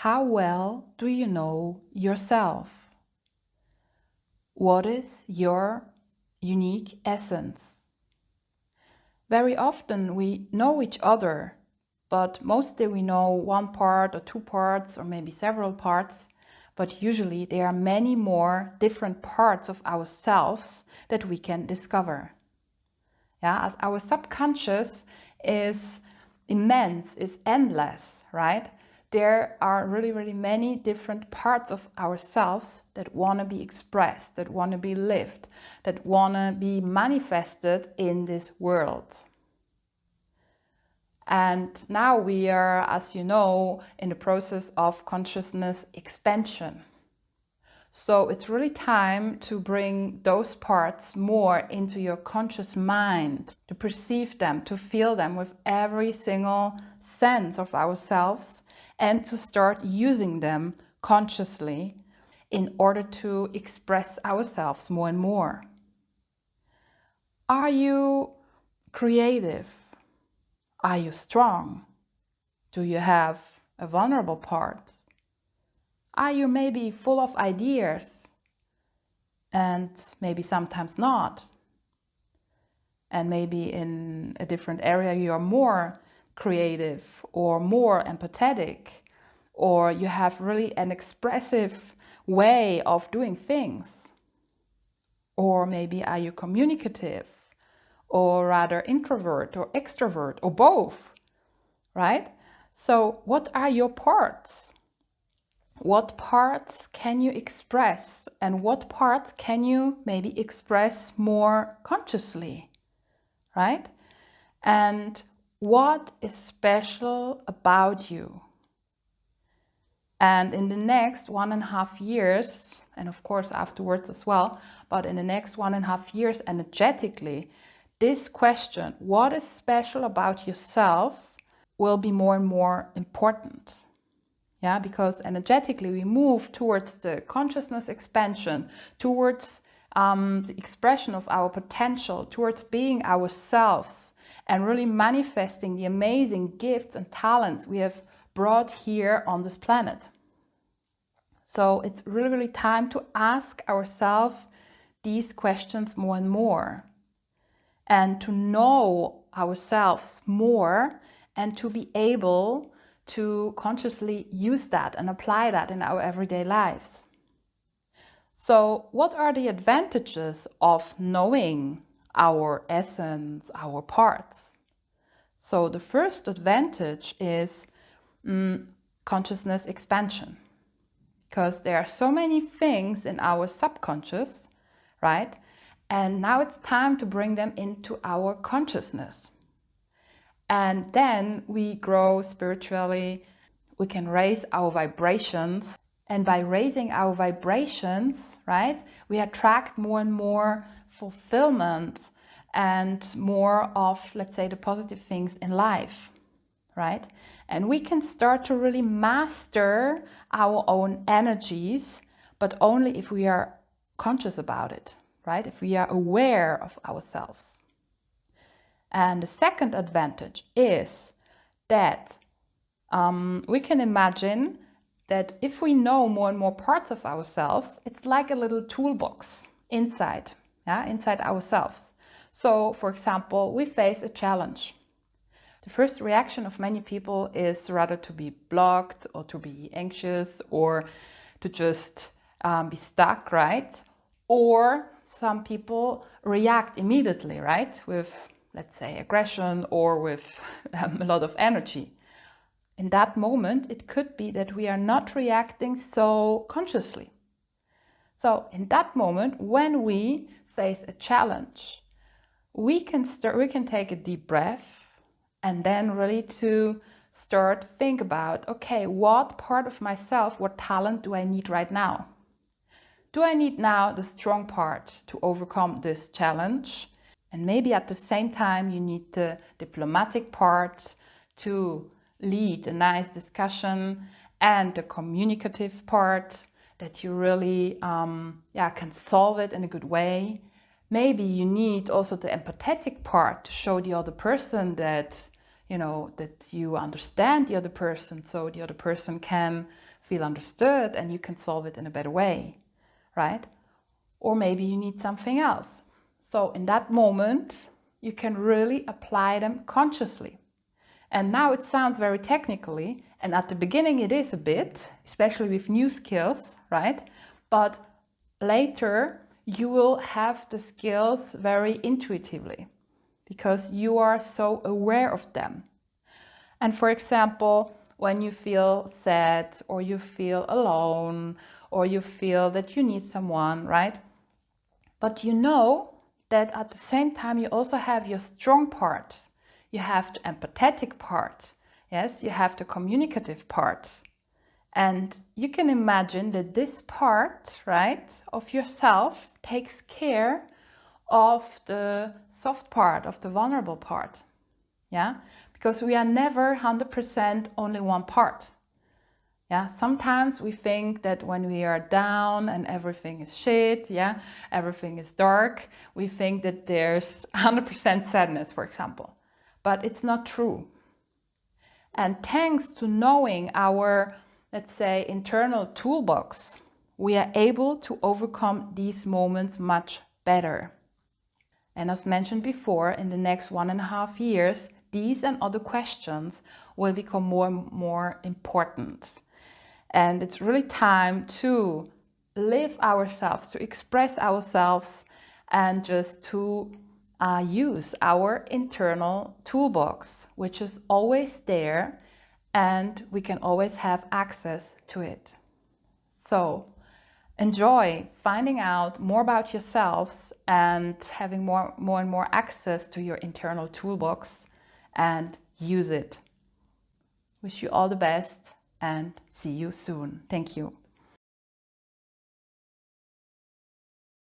How well do you know yourself? What is your unique essence? Very often we know each other, but mostly we know one part or two parts or maybe several parts, but usually there are many more different parts of ourselves that we can discover. Yeah, as our subconscious is immense, is endless, right? There are really many different parts of ourselves that want to be expressed, that want to be lived, that want to be manifested in this world. And now we are, as you know, in the process of consciousness expansion. So it's really time to bring those parts more into your conscious mind, to perceive them, to feel them with every single sense of ourselves, and to start using them consciously in order to express ourselves more and more. Are you creative? Are you strong? Do you have a vulnerable part? Are you maybe full of ideas and maybe sometimes not? And maybe in a different area you're more creative or more empathetic, or you have really an expressive way of doing things. Or maybe are you communicative, or rather introvert or extrovert, or both, right? So what are your parts? What parts can you express, and what parts can you maybe express more consciously, right? And what is special about you? And in the next 1.5 years, and of course afterwards as well, but in the next 1.5 years, energetically, this question, what is special about yourself, will be more and more important. Yeah, because energetically we move towards the consciousness expansion, towards the expression of our potential, towards being ourselves and really manifesting the amazing gifts and talents we have brought here on this planet. So it's really time to ask ourselves these questions more and more, and to know ourselves more, and to be able to consciously use that and apply that in our everyday lives. So what are the advantages of knowing our essence, our parts? So the first advantage is consciousness expansion, because there are so many things in our subconscious, right? And now it's time to bring them into our consciousness. And then we grow spiritually, we can raise our vibrations. And by raising our vibrations, right, we attract more and more fulfillment and more of, let's say, the positive things in life, right? And we can start to really master our own energies, but only if we are conscious about it, right? If we are aware of ourselves. And the second advantage is that we can imagine that if we know more and more parts of ourselves, it's like a little toolbox inside ourselves. So, for example, we face a challenge. The first reaction of many people is rather to be blocked or to be anxious or to just be stuck, right? Or some people react immediately, right? With, let's say, aggression or with a lot of energy. In that moment, it could be that we are not reacting so consciously. So in that moment, when we face a challenge, we can take a deep breath and then really to start think about, okay, what part of myself, what talent do I need right now? Do I need now the strong part to overcome this challenge? And maybe at the same time, you need the diplomatic part to lead a nice discussion, and the communicative part that you really can solve it in a good way. Maybe you need also the empathetic part to show the other person that you understand the other person, so the other person can feel understood and you can solve it in a better way, right? Or maybe you need something else. So in that moment, you can really apply them consciously. And now it sounds very technically, and at the beginning it is a bit, especially with new skills, right? But later you will have the skills very intuitively because you are so aware of them. And for example, when you feel sad or you feel alone or you feel that you need someone, right? But you know that at the same time you also have your strong parts. You have the empathetic part, yes, you have the communicative part. And you can imagine that this part, right, of yourself takes care of the soft part, of the vulnerable part. Yeah, because we are never 100% only one part. Yeah, sometimes we think that when we are down and everything is shit, yeah, everything is dark, we think that there's 100% sadness, for example. But it's not true. And thanks to knowing our, let's say, internal toolbox, we are able to overcome these moments much better. And as mentioned before, in the next 1.5 years, these and other questions will become more and more important. And it's really time to live ourselves, to express ourselves, and just to use our internal toolbox, which is always there, and we can always have access to it. So enjoy finding out more about yourselves and having more and more access to your internal toolbox, and use it. Wish you all the best and see you soon. Thank you.